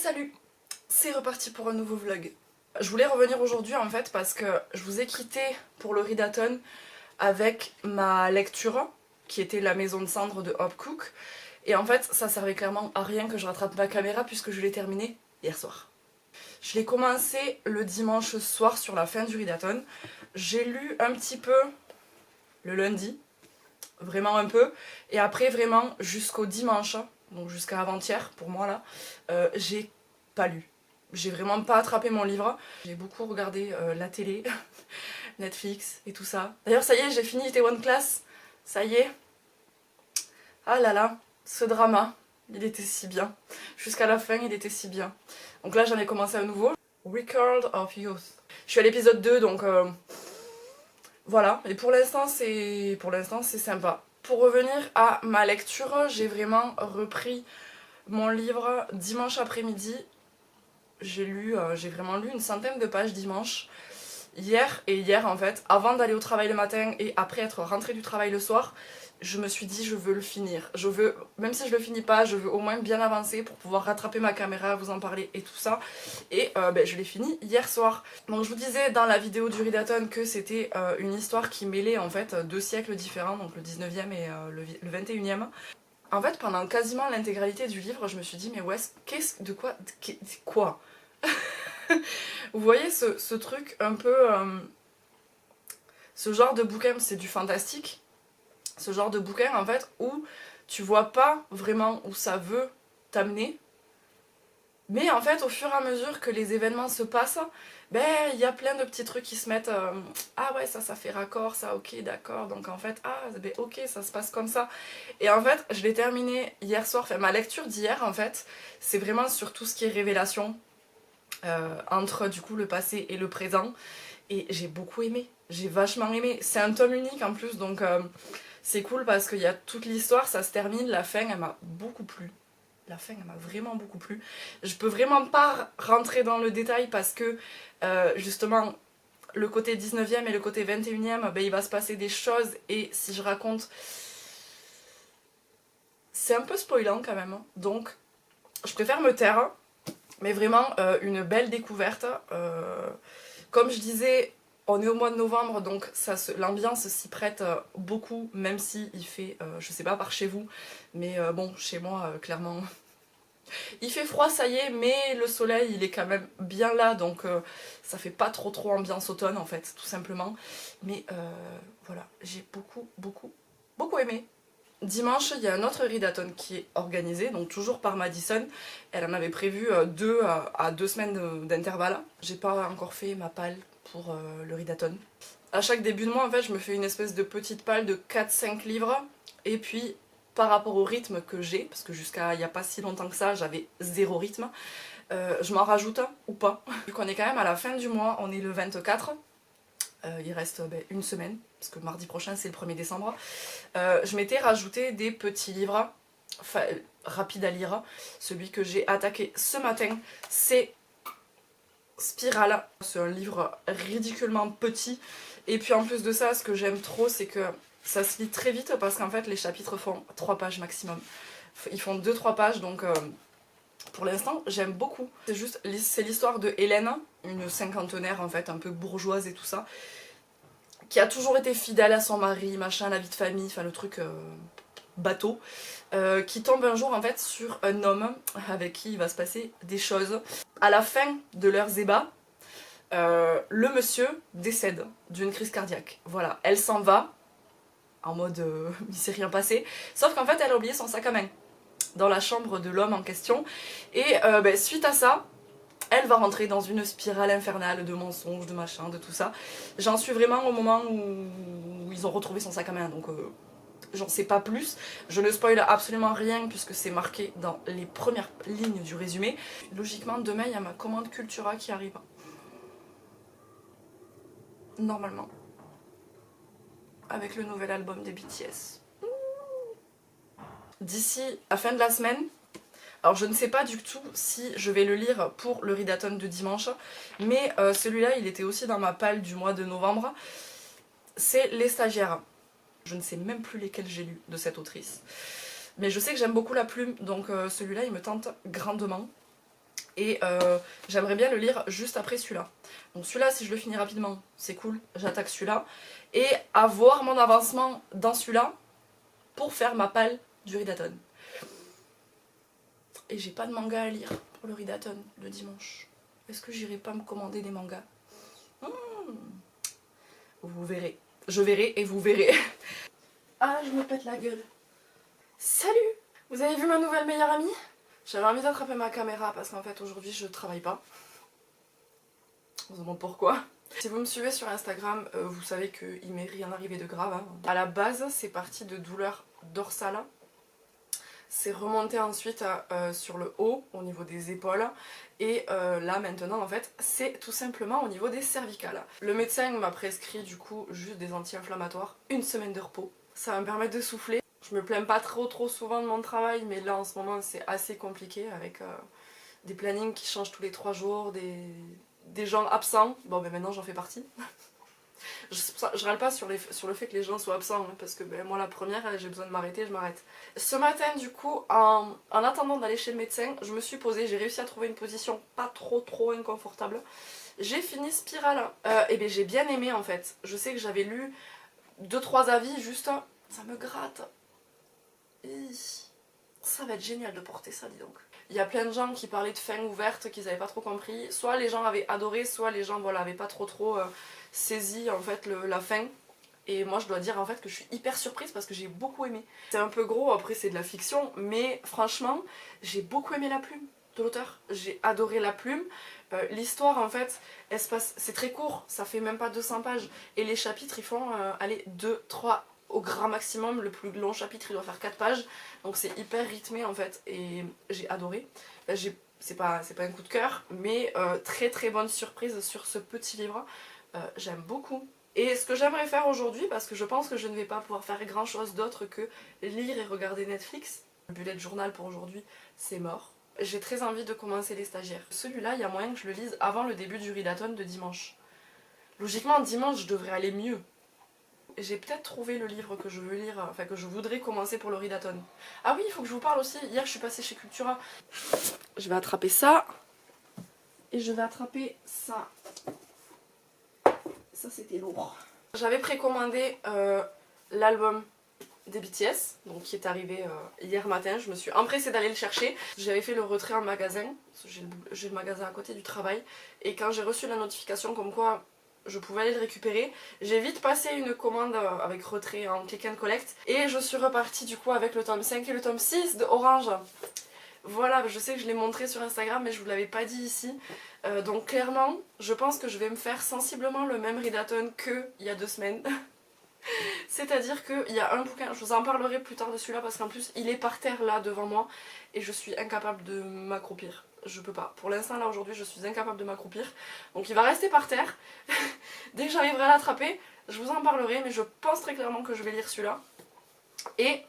Salut, c'est reparti pour un nouveau vlog. Je voulais revenir aujourd'hui en fait parce que je vous ai quitté pour le readathon avec ma lecture qui était La Maison de Cendre de Hope Cook. Et en fait ça servait clairement à rien que je rattrape ma caméra puisque je l'ai terminé hier soir. Je l'ai commencé le dimanche soir sur la fin du readathon. J'ai lu un petit peu le lundi, vraiment un peu, et après vraiment jusqu'au dimanche, donc jusqu'à avant-hier pour moi là, j'ai pas lu. J'ai vraiment pas attrapé mon livre. J'ai beaucoup regardé la télé, Netflix et tout ça. D'ailleurs ça y est, j'ai fini Itaewon Class, ça y est. Ah là là, ce drama, il était si bien. Jusqu'à la fin, il était si bien. Donc là j'en ai commencé à nouveau. Record of Youth. Je suis à l'épisode 2 donc voilà. Et pour l'instant c'est sympa. Pour revenir à ma lecture, j'ai vraiment repris mon livre dimanche après-midi. J'ai vraiment lu une centaine de pages dimanche. Hier en fait, avant d'aller au travail le matin et après être rentrée du travail le soir, je me suis dit je veux le finir. Je veux, même si je le finis pas, je veux au moins bien avancer pour pouvoir rattraper ma caméra, vous en parler et tout ça. Et je l'ai fini hier soir. Donc je vous disais dans la vidéo du readathon que c'était une histoire qui mêlait en fait deux siècles différents, donc le 19e et le 21e. En fait, pendant quasiment l'intégralité du livre, je me suis dit mais ouais, quoi Vous voyez ce truc un peu... ce genre de bouquin, c'est du fantastique. Ce genre de bouquin en fait où tu vois pas vraiment où ça veut t'amener. Mais en fait au fur et à mesure que les événements se passent, ben il y a plein de petits trucs qui se mettent ah ouais ça fait raccord, ça ok d'accord, donc en fait ah ben ok ça se passe comme ça. Et en fait je l'ai terminé hier soir, enfin ma lecture d'hier en fait c'est vraiment sur tout ce qui est révélation entre du coup le passé et le présent. Et j'ai beaucoup aimé, j'ai vachement aimé. C'est un tome unique en plus donc c'est cool parce qu'il y a toute l'histoire, ça se termine, la fin elle m'a beaucoup plu. La fin elle m'a vraiment beaucoup plu. Je peux vraiment pas rentrer dans le détail parce que justement le côté 19e et le côté 21e, ben, il va se passer des choses et si je raconte c'est un peu spoilant quand même. Donc je préfère me taire, mais vraiment une belle découverte. Comme je disais, on est au mois de novembre donc l'ambiance s'y prête beaucoup, même si il fait, je sais pas par chez vous, mais bon chez moi clairement il fait froid ça y est, mais le soleil il est quand même bien là donc ça fait pas trop ambiance automne en fait tout simplement. Mais voilà, j'ai beaucoup aimé. Dimanche, il y a un autre readathon qui est organisé, donc toujours par Madison. Elle en avait prévu 2 à 2 semaines d'intervalle. J'ai pas encore fait ma palle pour le readathon. À chaque début de mois, en fait, je me fais une espèce de petite palle de 4-5 livres. Et puis, par rapport au rythme que j'ai, parce que jusqu'à il n'y a pas si longtemps que ça, j'avais 0 rythme, je m'en rajoute un ou pas. Vu qu'on est quand même à la fin du mois, on est le 24. Il reste une semaine, parce que mardi prochain c'est le 1er décembre. Je m'étais rajouté des petits livres, rapides à lire. Celui que j'ai attaqué ce matin, c'est Spirale. C'est un livre ridiculement petit. Et puis en plus de ça, ce que j'aime trop, c'est que ça se lit très vite, parce qu'en fait les chapitres font 3 pages maximum. Ils font 2-3 pages, donc... pour l'instant, j'aime beaucoup. C'est l'histoire de Hélène, une cinquantenaire en fait, un peu bourgeoise et tout ça, qui a toujours été fidèle à son mari, machin, la vie de famille, enfin le truc bateau, qui tombe un jour en fait sur un homme avec qui il va se passer des choses. À la fin de leurs ébats, le monsieur décède d'une crise cardiaque. Voilà, elle s'en va, en mode il s'est rien passé, sauf qu'en fait elle a oublié son sac à main dans la chambre de l'homme en question, et suite à ça elle va rentrer dans une spirale infernale de mensonges, de machin, de tout ça. J'en suis vraiment au moment où ils ont retrouvé son sac à main, donc j'en sais pas plus. Je ne spoil absolument rien puisque c'est marqué dans les premières lignes du résumé. Logiquement demain il y a ma commande Cultura qui arrive, normalement, avec le nouvel album des BTS. D'ici la fin de la semaine, alors je ne sais pas du tout si je vais le lire pour le readathon de dimanche, mais celui-là il était aussi dans ma palle du mois de novembre. C'est Les Stagiaires. Je ne sais même plus lesquels j'ai lus de cette autrice. Mais je sais que j'aime beaucoup la plume, donc celui-là il me tente grandement. Et j'aimerais bien le lire juste après celui-là. Donc celui-là, si je le finis rapidement, c'est cool, j'attaque celui-là. Et avoir mon avancement dans celui-là pour faire ma palle du Ridaton. Et j'ai pas de manga à lire pour le Ridaton de dimanche. Est-ce que j'irai pas me commander des mangas? Vous verrez. Je verrai et vous verrez. Ah, je me pète la gueule. Salut! Vous avez vu ma nouvelle meilleure amie? J'avais envie d'attraper ma caméra parce qu'en fait aujourd'hui je travaille pas. On se demande pourquoi. Si vous me suivez sur Instagram, vous savez qu'il m'est rien arrivé de grave. Hein. À la base, c'est parti de douleurs dorsales. C'est remonté ensuite sur le haut, au niveau des épaules. Et là maintenant, en fait, c'est tout simplement au niveau des cervicales. Le médecin m'a prescrit du coup juste des anti-inflammatoires, une semaine de repos. Ça va me permettre de souffler. Je me plains pas trop souvent de mon travail, mais là en ce moment c'est assez compliqué avec des plannings qui changent tous les 3 jours, des gens absents. Bon ben maintenant j'en fais partie. Je râle pas sur le fait que les gens soient absents, hein, parce que ben, moi la première j'ai besoin de m'arrêter, je m'arrête. Ce matin du coup, en attendant d'aller chez le médecin, je me suis posée, j'ai réussi à trouver une position pas trop inconfortable. J'ai fini Spirale, et ben j'ai bien aimé en fait. Je sais que j'avais lu 2-3 avis, juste ça me gratte. Ça va être génial de porter ça, dis donc. Il y a plein de gens qui parlaient de fin ouverte, qu'ils n'avaient pas trop compris. Soit les gens avaient adoré, soit les gens voilà, avaient pas trop saisi en fait la fin. Et moi je dois dire en fait que je suis hyper surprise parce que j'ai beaucoup aimé. C'est un peu gros, après c'est de la fiction, mais franchement j'ai beaucoup aimé la plume de l'auteur. J'ai adoré la plume. L'histoire en fait, elle se passe, c'est très court, ça fait même pas 200 pages. Et les chapitres ils font, allez, 2-3 au grand maximum. Le plus long chapitre il doit faire 4 pages. Donc c'est hyper rythmé en fait et j'ai adoré. C'est pas un coup de cœur, mais très bonne surprise sur ce petit livre. J'aime beaucoup. Et ce que j'aimerais faire aujourd'hui, parce que je pense que je ne vais pas pouvoir faire grand chose d'autre que lire et regarder Netflix. Le bullet journal pour aujourd'hui, c'est mort. J'ai très envie de commencer les stagiaires. Celui-là, il y a moyen que je le lise avant le début du Ridaton de dimanche. Logiquement, dimanche, je devrais aller mieux. J'ai peut-être trouvé le livre que je veux lire, enfin que je voudrais commencer pour le Ridaton. Ah oui, il faut que je vous parle aussi. Hier, je suis passée chez Cultura. Je vais attraper ça. Et je vais attraper ça. Ça, c'était lourd. J'avais précommandé l'album des BTS, donc qui est arrivé hier matin. Je me suis empressée d'aller le chercher. J'avais fait le retrait en magasin. J'ai le magasin à côté du travail. Et quand j'ai reçu la notification comme quoi je pouvais aller le récupérer, j'ai vite passé une commande avec retrait en click and collect. Et je suis repartie du coup avec le tome 5 et le tome 6 de Orange. Voilà, je sais que je l'ai montré sur Instagram mais je vous l'avais pas dit ici. Donc clairement, je pense que je vais me faire sensiblement le même Ridaton qu'il y a 2 semaines. C'est-à-dire qu'il y a un bouquin, je vous en parlerai plus tard de celui-là parce qu'en plus il est par terre là devant moi et je suis incapable de m'accroupir. Je peux pas. Pour l'instant là aujourd'hui je suis incapable de m'accroupir. Donc il va rester par terre. Dès que j'arriverai à l'attraper, je vous en parlerai, mais je pense très clairement que je vais lire celui-là. Et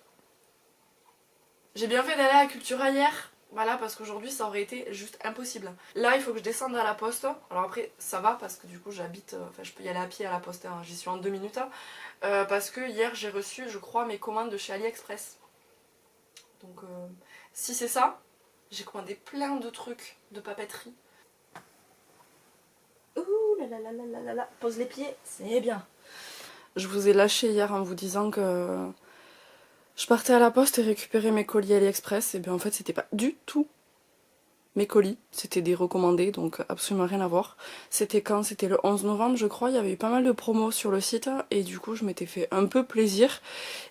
j'ai bien fait d'aller à Cultura hier. Voilà, parce qu'aujourd'hui ça aurait été juste impossible. Là il faut que je descende à la poste. Alors après ça va parce que du coup j'habite, enfin je peux y aller à pied à la poste, hein. J'y suis en 2 minutes. Parce que hier j'ai reçu je crois mes commandes de chez AliExpress. Donc si c'est ça, j'ai commandé plein de trucs de papeterie. Ouh là là là là là là, pose les pieds, c'est bien. Je vous ai lâché hier en vous disant que je partais à la poste et récupérais mes colis AliExpress, et bien en fait c'était pas du tout mes colis, c'était des recommandés, donc absolument rien à voir. C'était quand? C'était le 11 novembre je crois, il y avait eu pas mal de promos sur le site, et du coup je m'étais fait un peu plaisir.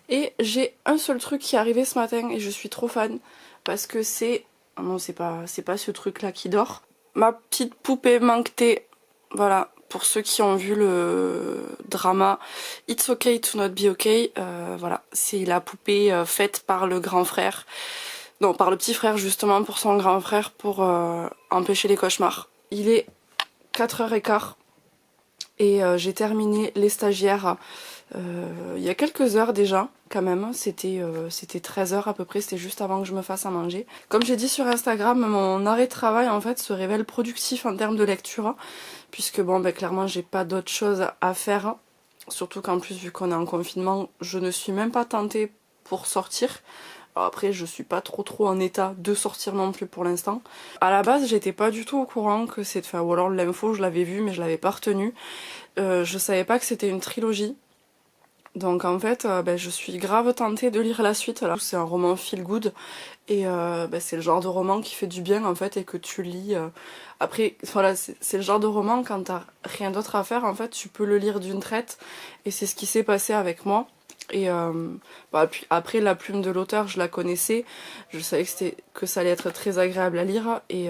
Et j'ai un seul truc qui est arrivé ce matin, et je suis trop fan, parce que c'est... Oh non, c'est pas ce truc là qui dort. Ma petite poupée Manquetée, voilà. Pour ceux qui ont vu le drama It's Okay to Not Be Okay, voilà, c'est la poupée faite par le grand frère, non, par le petit frère justement pour son grand frère pour empêcher les cauchemars. Il est 4h15 et j'ai terminé les stagiaires il y a quelques heures déjà quand même, c'était 13h à peu près, c'était juste avant que je me fasse à manger. Comme j'ai dit sur Instagram, mon arrêt de travail en fait se révèle productif en termes de lecture, puisque bon ben clairement j'ai pas d'autre chose à faire, surtout qu'en plus vu qu'on est en confinement, je ne suis même pas tentée pour sortir. Alors après je suis pas trop en état de sortir non plus pour l'instant. À la base j'étais pas du tout au courant que c'était... Enfin, ou alors l'info je l'avais vue mais je l'avais pas retenue. Je savais pas que c'était une trilogie. Donc en fait je suis grave tentée de lire la suite là. C'est un roman feel good et c'est le genre de roman qui fait du bien en fait et que tu lis. Après voilà, c'est le genre de roman quand t'as rien d'autre à faire en fait tu peux le lire d'une traite et c'est ce qui s'est passé avec moi. Et puis après la plume de l'auteur je la connaissais, je savais que ça allait être très agréable à lire et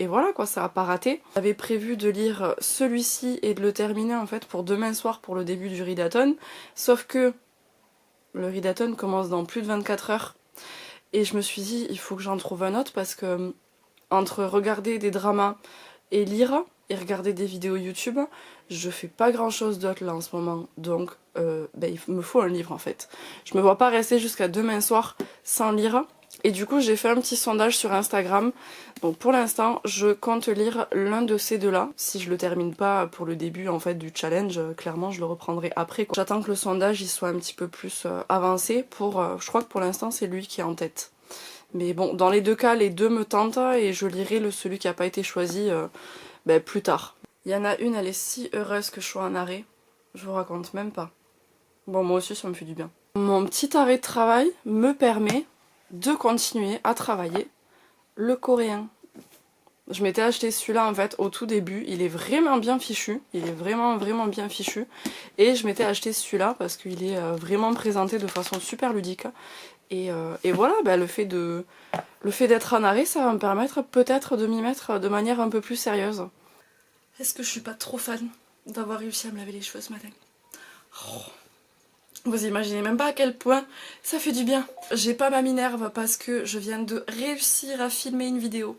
voilà quoi, ça a pas raté. J'avais prévu de lire celui-ci et de le terminer en fait pour demain soir pour le début du readathon, sauf que le readathon commence dans plus de 24 heures et je me suis dit il faut que j'en trouve un autre parce que entre regarder des dramas et lire et regarder des vidéos YouTube, je fais pas grand chose d'autre là en ce moment, donc il me faut un livre en fait. Je me vois pas rester jusqu'à demain soir sans lire, et du coup j'ai fait un petit sondage sur Instagram, donc pour l'instant je compte lire l'un de ces deux là. Si je le termine pas pour le début en fait du challenge, clairement je le reprendrai après. J'attends que le sondage il soit un petit peu plus avancé pour, je crois que pour l'instant c'est lui qui est en tête. Mais bon, dans les deux cas, les deux me tentent et je lirai celui qui n'a pas été choisi plus tard. Il y en a une, elle est si heureuse que je sois en arrêt, je vous raconte même pas. Bon, moi aussi ça me fait du bien. Mon petit arrêt de travail me permet de continuer à travailler le coréen. Je m'étais acheté celui-là en fait au tout début, il est vraiment bien fichu, il est vraiment bien fichu. Et je m'étais acheté celui-là parce qu'il est vraiment présenté de façon super ludique. Et voilà, le fait d'être en arrêt, ça va me permettre peut-être de m'y mettre de manière un peu plus sérieuse. Est-ce que je suis pas trop fan d'avoir réussi à me laver les cheveux ce matin? Vous imaginez même pas à quel point ça fait du bien. J'ai pas ma minerve parce que je viens de réussir à filmer une vidéo.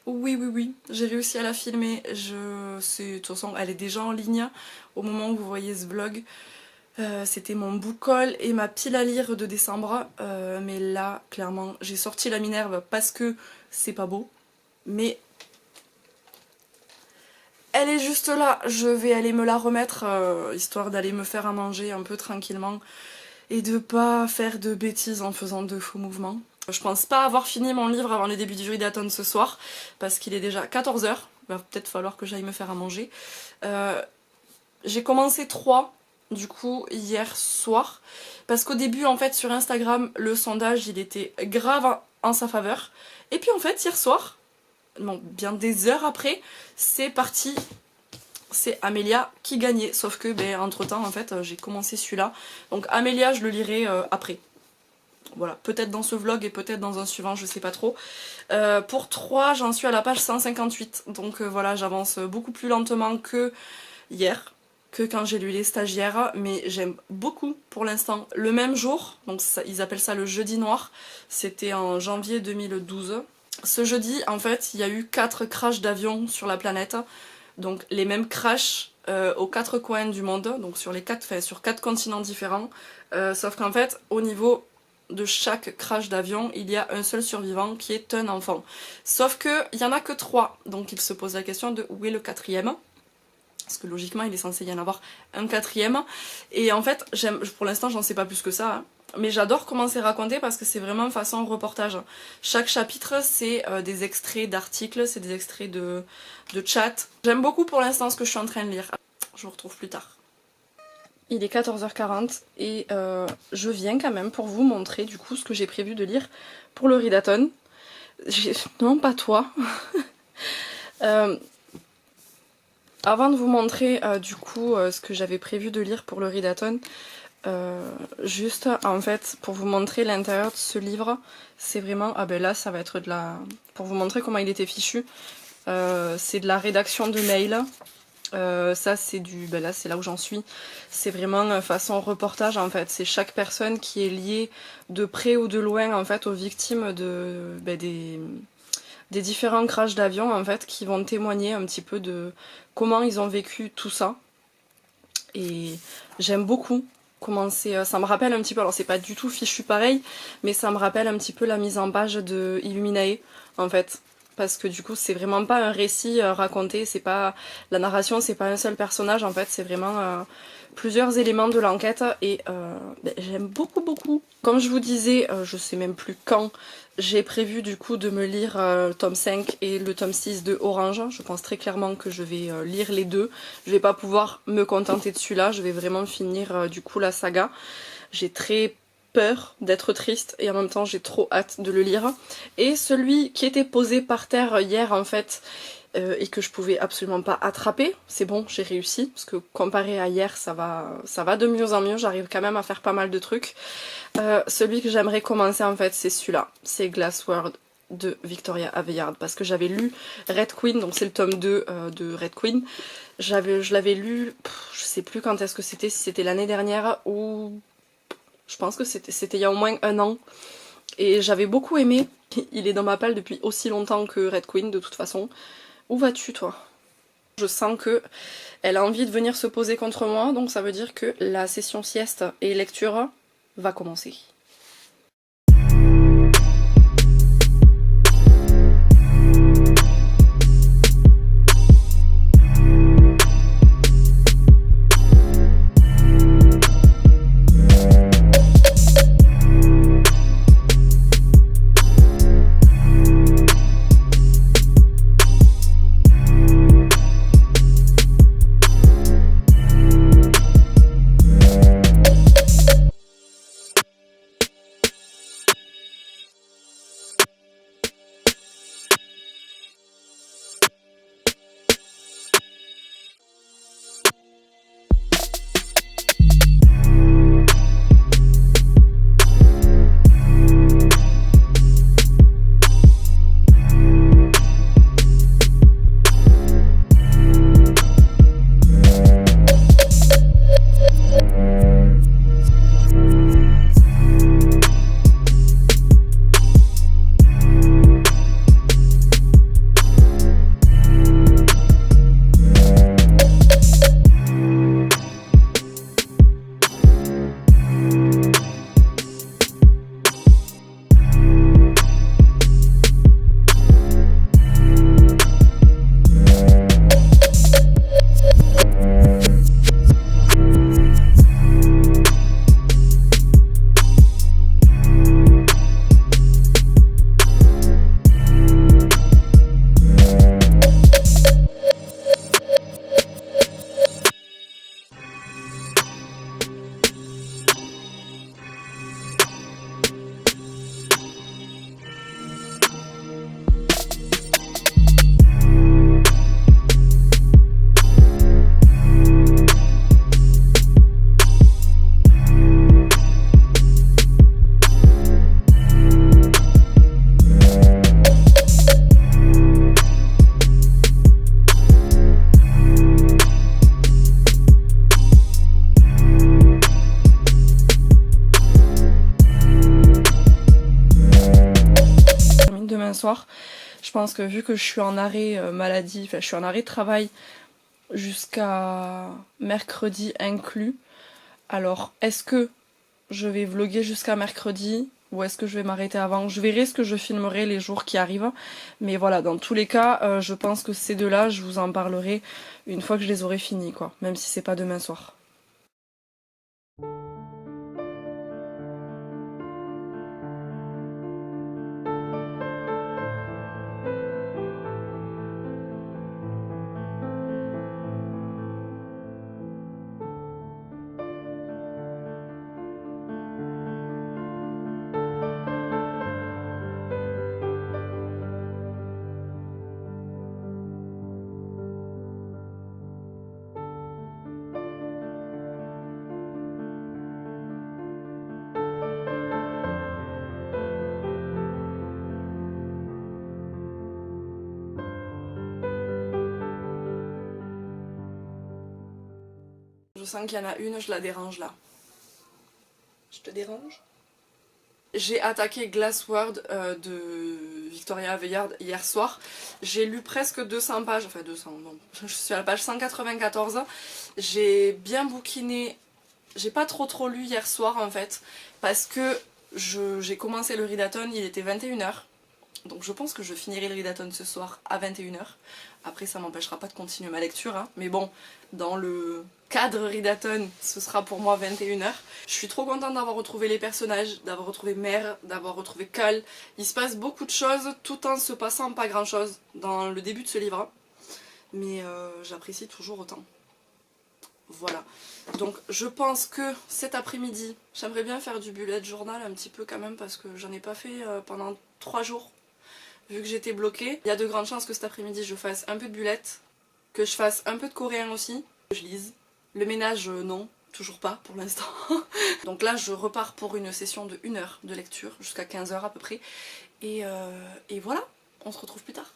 Oui, j'ai réussi à la filmer. De toute façon, elle est déjà en ligne au moment où vous voyez ce vlog. C'était mon book haul et ma pile à lire de décembre. Mais là, clairement, j'ai sorti la minerve parce que c'est pas beau. Mais elle est juste là. Je vais aller me la remettre, histoire d'aller me faire à manger un peu tranquillement. Et de pas faire de bêtises en faisant de faux mouvements. Je pense pas avoir fini mon livre avant le début du readathon ce soir. Parce qu'il est déjà 14 h. Il va peut-être falloir que j'aille me faire à manger. J'ai commencé 3. Du coup hier soir, parce qu'au début en fait sur Instagram le sondage il était grave en sa faveur, et puis en fait hier soir, bon, bien des heures après, c'est parti, c'est Amélia qui gagnait, sauf que entre temps en fait j'ai commencé celui-là, donc Amélia je le lirai après. Voilà, peut-être dans ce vlog et peut-être dans un suivant, je sais pas trop. Pour 3 j'en suis à la page 158, donc voilà, j'avance beaucoup plus lentement que hier, que quand j'ai lu Les Stagiaires, mais j'aime beaucoup pour l'instant. Le même jour, donc ils appellent ça le jeudi noir, c'était en janvier 2012. Ce jeudi, en fait, il y a eu 4 crashs d'avions sur la planète, donc les mêmes crashs aux 4 coins du monde, donc sur 4 continents différents, sauf qu'en fait, au niveau de chaque crash d'avion, il y a un seul survivant qui est un enfant. Sauf qu'il n'y en a que 3, donc il se pose la question de où est le 4e. Parce que logiquement il est censé y en avoir un 4e. Et en fait, pour l'instant j'en sais pas plus que ça, hein. Mais j'adore comment c'est raconté parce que c'est vraiment façon reportage. Chaque chapitre c'est des extraits d'articles, c'est des extraits de chat. J'aime beaucoup pour l'instant ce que je suis en train de lire. Je vous retrouve plus tard. Il est 14h40 et je viens quand même pour vous montrer du coup ce que j'ai prévu de lire pour le readathon. Non, pas toi. Avant de vous montrer du coup ce que j'avais prévu de lire pour le readathon, juste en fait pour vous montrer l'intérieur de ce livre, c'est vraiment, là ça va être de la... Pour vous montrer comment il était fichu, c'est de la rédaction de mails, ça c'est du... là c'est là où j'en suis, c'est vraiment façon reportage en fait, c'est chaque personne qui est liée de près ou de loin en fait aux victimes de... des différents crashs d'avion en fait qui vont témoigner un petit peu de comment ils ont vécu tout ça. Et j'aime beaucoup comment c'est, ça me rappelle un petit peu, alors c'est pas du tout fichu pareil, mais ça me rappelle un petit peu la mise en page de Illuminae en fait. parce que du coup c'est vraiment pas un récit raconté, c'est pas la narration, c'est pas un seul personnage en fait, c'est vraiment plusieurs éléments de l'enquête et j'aime beaucoup beaucoup. Comme je vous disais, je sais même plus quand, j'ai prévu du coup de me lire le tome 5 et le tome 6 de Orange. Je pense très clairement que je vais lire les deux. Je vais pas pouvoir me contenter de celui-là, je vais vraiment finir du coup la saga. J'ai très peur d'être triste et en même temps j'ai trop hâte de le lire. Et celui qui était posé par terre hier en fait, et que je pouvais absolument pas attraper, c'est bon, j'ai réussi, parce que comparé à hier, ça va de mieux en mieux, j'arrive quand même à faire pas mal de trucs. Celui que j'aimerais commencer en fait, c'est celui-là, c'est Glassword de Victoria Aveyard, parce que j'avais lu Red Queen, donc c'est le tome 2 de Red Queen. Je l'avais lu, je sais plus quand est-ce que c'était, si c'était l'année dernière ou... Je pense que c'était il y a au moins un an. Et j'avais beaucoup aimé. Il est dans ma palle depuis aussi longtemps que Red Queen, de toute façon. Où vas-tu, toi? Je sens que elle a envie de venir se poser contre moi, donc ça veut dire que la session sieste et lecture va commencer. Soir. Je pense que vu que je suis en arrêt maladie, enfin je suis en arrêt de travail jusqu'à mercredi inclus, alors est-ce que je vais vlogger jusqu'à mercredi ou est-ce que je vais m'arrêter avant? Je verrai ce que je filmerai les jours qui arrivent, mais voilà, dans tous les cas, je pense que ces deux-là, je vous en parlerai une fois que je les aurai finis, quoi, même si c'est pas demain soir. Je sens qu'il y en a une, je la dérange là. Je te dérange? J'ai attaqué Glassword de Victoria Aveyard hier soir. J'ai lu presque 200 pages, enfin 200, non. Je suis à la page 194. J'ai bien bouquiné. J'ai pas trop lu hier soir en fait, parce que j'ai commencé le readathon, il était 21 h. Donc je pense que je finirai le readathon ce soir à 21h. Après ça m'empêchera pas de continuer ma lecture, hein. Mais bon, dans le cadre readathon, ce sera pour moi 21h. Je suis trop contente d'avoir retrouvé les personnages, d'avoir retrouvé Mère, d'avoir retrouvé Cal. Il se passe beaucoup de choses tout en se passant pas grand chose dans le début de ce livre. Mais j'apprécie toujours autant. Voilà. Donc je pense que cet après-midi, j'aimerais bien faire du bullet journal un petit peu quand même parce que j'en ai pas fait pendant 3 jours. Vu que j'étais bloquée, il y a de grandes chances que cet après-midi je fasse un peu de bullet, que je fasse un peu de coréen aussi, que je lise. Le ménage, non, toujours pas pour l'instant. Donc là je repars pour une session de 1 heure de lecture, jusqu'à 15h à peu près. Et voilà, on se retrouve plus tard.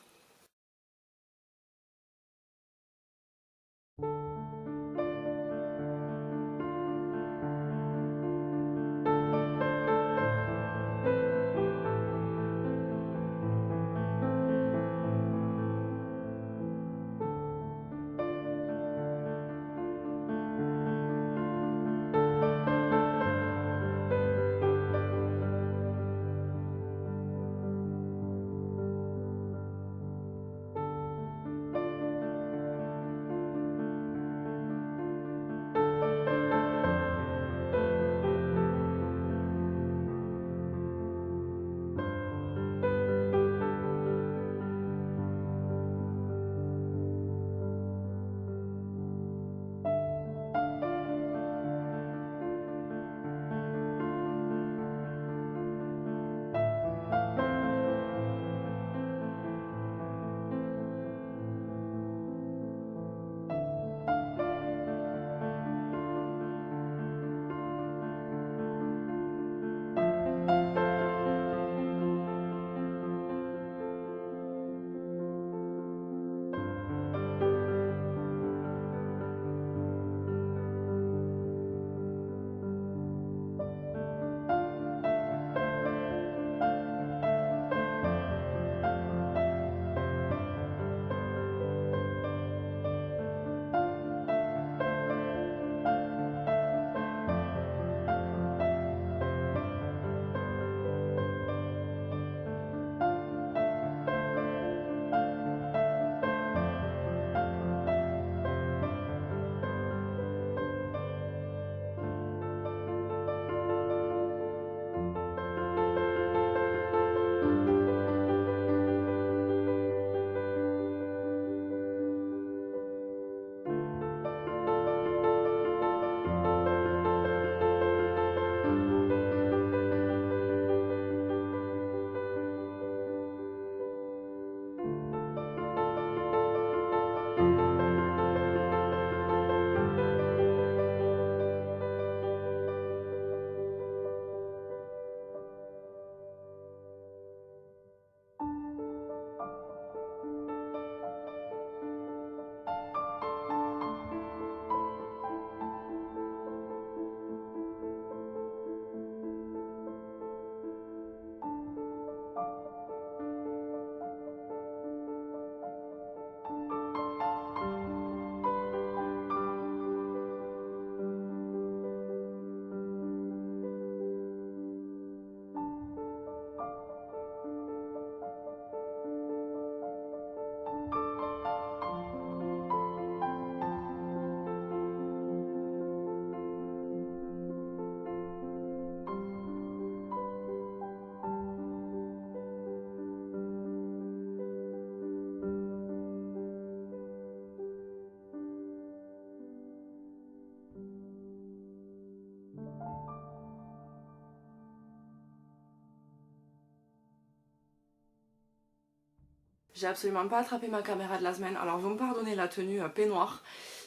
J'ai absolument pas attrapé ma caméra de la semaine, alors vous me pardonnez la tenue peignoir,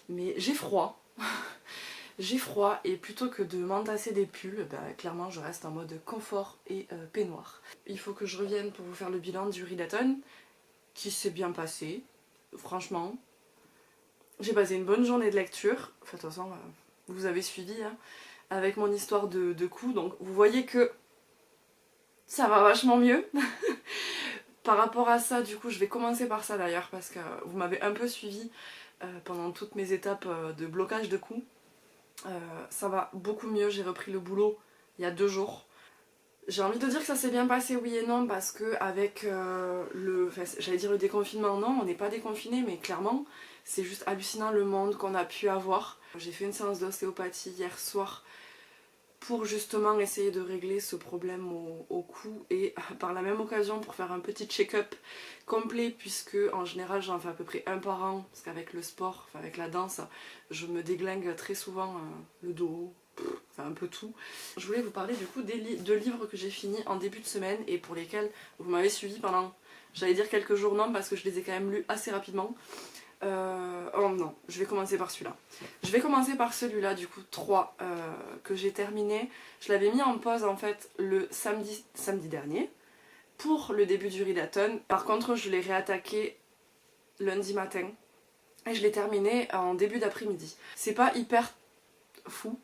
mais j'ai froid. J'ai froid et plutôt que de m'entasser des pulls, bah, clairement je reste en mode confort et peignoir. Il faut que je revienne pour vous faire le bilan du readathon, qui s'est bien passé, franchement. J'ai passé une bonne journée de lecture, enfin, de toute façon vous avez suivi, hein, avec mon histoire de coups, donc vous voyez que ça va vachement mieux. Par rapport à ça, du coup, je vais commencer par ça d'ailleurs, parce que vous m'avez un peu suivi pendant toutes mes étapes de blocage de coups. Ça va beaucoup mieux, j'ai repris le boulot il y a 2 jours. J'ai envie de dire que ça s'est bien passé, oui et non, parce que avec j'allais dire le déconfinement, non, on n'est pas déconfiné, mais clairement, c'est juste hallucinant le monde qu'on a pu avoir. J'ai fait une séance d'ostéopathie hier soir pour justement essayer de régler ce problème au cou et par la même occasion pour faire un petit check-up complet, puisque en général j'en fais à peu près un par an, parce qu'avec le sport, enfin avec la danse, je me déglingue très souvent le dos, enfin un peu tout. Je voulais vous parler du coup des deux livres que j'ai finis en début de semaine et pour lesquels vous m'avez suivi pendant, j'allais dire quelques jours, non, parce que je les ai quand même lus assez rapidement. Oh non, je vais commencer par celui-là. Je vais commencer par celui-là, du coup, 3, que j'ai terminé. Je l'avais mis en pause en fait le samedi dernier pour le début du readathon. Par contre, je l'ai réattaqué lundi matin et je l'ai terminé en début d'après-midi. C'est pas hyper fou.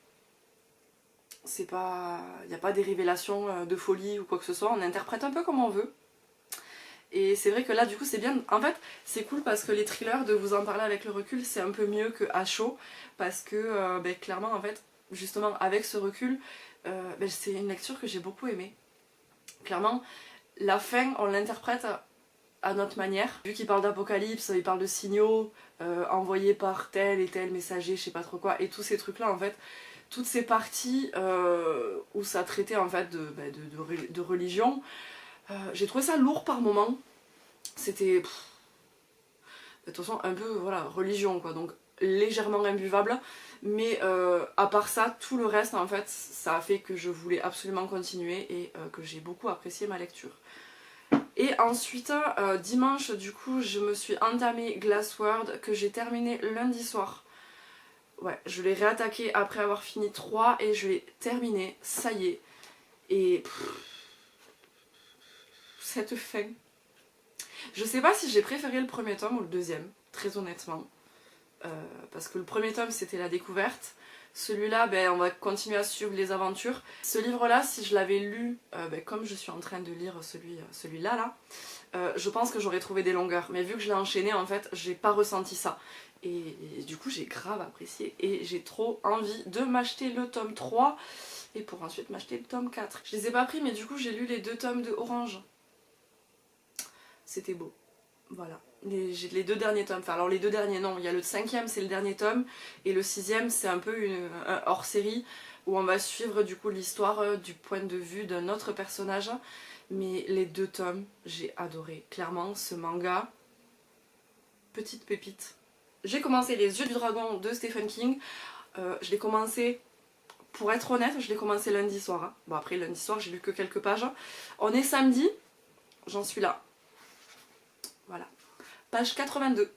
C'est pas... Il n'y a pas des révélations de folie ou quoi que ce soit. On interprète un peu comme on veut. Et c'est vrai que là, du coup, c'est bien. En fait, c'est cool parce que les thrillers, de vous en parler avec le recul, c'est un peu mieux que à chaud. Parce que, clairement, en fait, justement, avec ce recul, c'est une lecture que j'ai beaucoup aimée. Clairement, la fin, on l'interprète à notre manière. Vu qu'il parle d'apocalypse, il parle de signaux envoyés par tel et tel messager, je sais pas trop quoi, et tous ces trucs-là, en fait, toutes ces parties où ça traitait, en fait, de religion, j'ai trouvé ça lourd par moments. C'était de toute façon un peu voilà, religion quoi, donc légèrement imbuvable. Mais à part ça, tout le reste en fait, ça a fait que je voulais absolument continuer et que j'ai beaucoup apprécié ma lecture. Et ensuite, dimanche du coup, je me suis entamé Glassword que j'ai terminé lundi soir. Ouais, je l'ai réattaqué après avoir fini 3 et je l'ai terminé, ça y est. Et cette fin. Je sais pas si j'ai préféré le premier tome ou le deuxième, très honnêtement. Parce que le premier tome c'était la découverte. Celui-là, on va continuer à suivre les aventures. Ce livre-là, si je l'avais lu, comme je suis en train de lire celui-là, je pense que j'aurais trouvé des longueurs. Mais vu que je l'ai enchaîné, en fait, j'ai pas ressenti ça. Et du coup, j'ai grave apprécié. Et j'ai trop envie de m'acheter le tome 3 et pour ensuite m'acheter le tome 4. Je les ai pas pris, mais du coup, j'ai lu les 2 tomes de Orange. C'était beau. Voilà. J'ai les 2 derniers tomes. Enfin, alors les 2 derniers, non. Il y a le 5e, c'est le dernier tome. Et le 6e, c'est un peu un hors-série où on va suivre du coup l'histoire du point de vue d'un autre personnage. Mais les 2 tomes, j'ai adoré. Clairement, ce manga, petite pépite. J'ai commencé Les Yeux du Dragon de Stephen King. Je l'ai commencé, pour être honnête, je l'ai commencé lundi soir. Hein. Bon, après, lundi soir, j'ai lu que quelques pages. On est samedi, j'en suis là. Voilà. Page 82.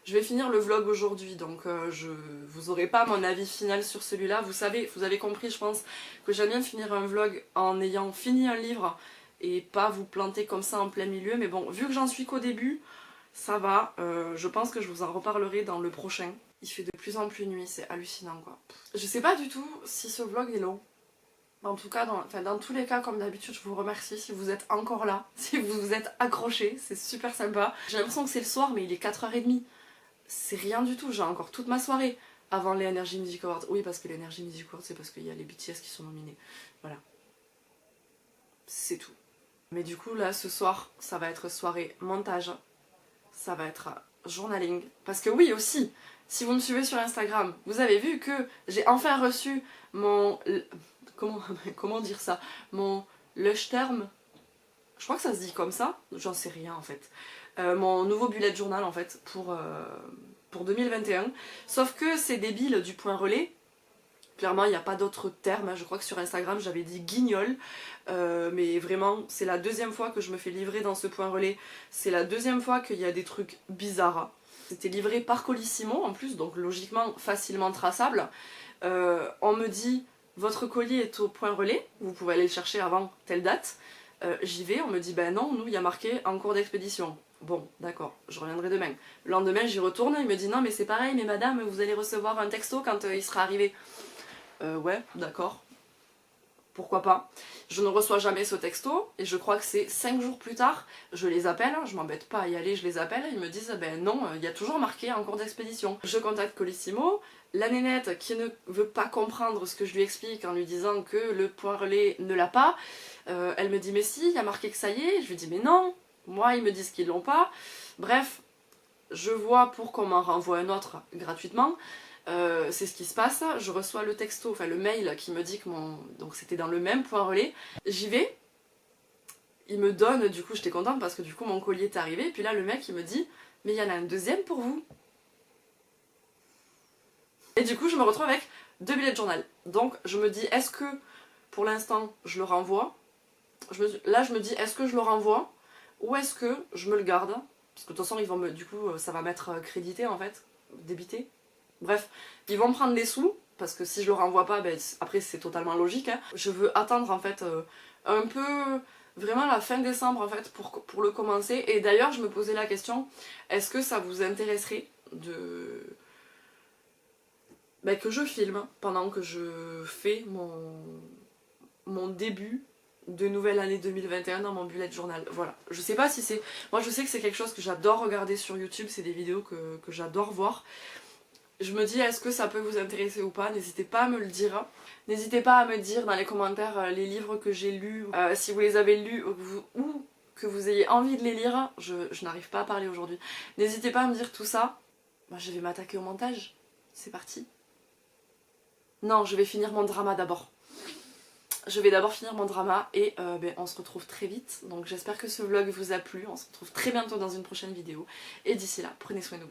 Je vais finir le vlog aujourd'hui, donc vous aurez pas mon avis final sur celui-là. Vous savez, vous avez compris, je pense, que j'aime bien finir un vlog en ayant fini un livre et pas vous planter comme ça en plein milieu. Mais bon, vu que j'en suis qu'au début, ça va. Je pense que je vous en reparlerai dans le prochain. Il fait de plus en plus nuit, c'est hallucinant quoi. Je sais pas du tout si ce vlog est long. En tout cas, dans tous les cas, comme d'habitude, je vous remercie si vous êtes encore là, si vous vous êtes accrochés, c'est super sympa. J'ai l'impression que c'est le soir, mais il est 4h30. C'est rien du tout, j'ai encore toute ma soirée avant les Energy Music Awards. Oui, parce que les Energy Music Awards, c'est parce qu'il y a les BTS qui sont nominés. Voilà. C'est tout. Mais du coup, là, ce soir, ça va être soirée montage. Ça va être journaling. Parce que oui, aussi, si vous me suivez sur Instagram, vous avez vu que j'ai enfin reçu mon... Comment dire ça? Mon lush term. Je crois que ça se dit comme ça. J'en sais rien, en fait. Mon nouveau bullet journal, en fait, pour 2021. Sauf que c'est débile du point relais. Clairement, il n'y a pas d'autre terme. Je crois que sur Instagram, j'avais dit guignol. Mais vraiment, c'est la 2e fois que je me fais livrer dans ce point relais. C'est la 2e fois qu'il y a des trucs bizarres. C'était livré par Colissimo en plus, donc logiquement facilement traçable. On me dit, votre colis est au point relais, vous pouvez aller le chercher avant telle date. J'y vais, on me dit, ben non, nous, il y a marqué en cours d'expédition. Bon, d'accord, je reviendrai demain. Le lendemain, j'y retourne, il me dit, non, mais c'est pareil, mais madame, vous allez recevoir un texto quand il sera arrivé. Ouais, d'accord. pourquoi pas. Je ne reçois jamais ce texto et je crois que c'est 5 jours plus tard, je les appelle, je m'embête pas à y aller, je les appelle, ils me disent ben non, il y a toujours marqué en cours d'expédition. Je contacte Colissimo, la nénette qui ne veut pas comprendre ce que je lui explique en lui disant que le point relais ne l'a pas, elle me dit mais si, il y a marqué que ça y est, je lui dis mais non, moi ils me disent qu'ils l'ont pas, bref, je vois pour qu'on m'en renvoie un autre gratuitement. C'est ce qui se passe, je reçois le texto, enfin le mail qui me dit que donc c'était dans le même point relais, j'y vais, il me donne, du coup j'étais contente parce que du coup mon colis est arrivé, puis là le mec il me dit mais il y en a un deuxième pour vous. Et du coup je me retrouve avec 2 billets de journal, donc je me dis est-ce que pour l'instant je le renvoie, là je me dis est-ce que je le renvoie ou est-ce que je me le garde, parce que de toute façon ils vont du coup ça va m'être crédité en fait, débité. Bref, ils vont me prendre les sous, parce que si je le renvoie pas, ben, après c'est totalement logique. Hein. Je veux attendre en fait un peu, vraiment la fin décembre en fait pour le commencer. Et d'ailleurs je me posais la question, est-ce que ça vous intéresserait ben, que je filme pendant que je fais mon début de nouvelle année 2021 dans mon bullet journal. Voilà, je sais pas si c'est... Moi je sais que c'est quelque chose que j'adore regarder sur YouTube, c'est des vidéos que j'adore voir. Je me dis est-ce que ça peut vous intéresser ou pas, n'hésitez pas à me le dire. N'hésitez pas à me dire dans les commentaires les livres que j'ai lus, si vous les avez lus ou que vous ayez envie de les lire. Je n'arrive pas à parler aujourd'hui. N'hésitez pas à me dire tout ça. Moi je vais m'attaquer au montage. C'est parti. Non, je vais finir mon drama d'abord. Je vais d'abord finir mon drama et ben, on se retrouve très vite. Donc j'espère que ce vlog vous a plu. On se retrouve très bientôt dans une prochaine vidéo. Et d'ici là, prenez soin de vous.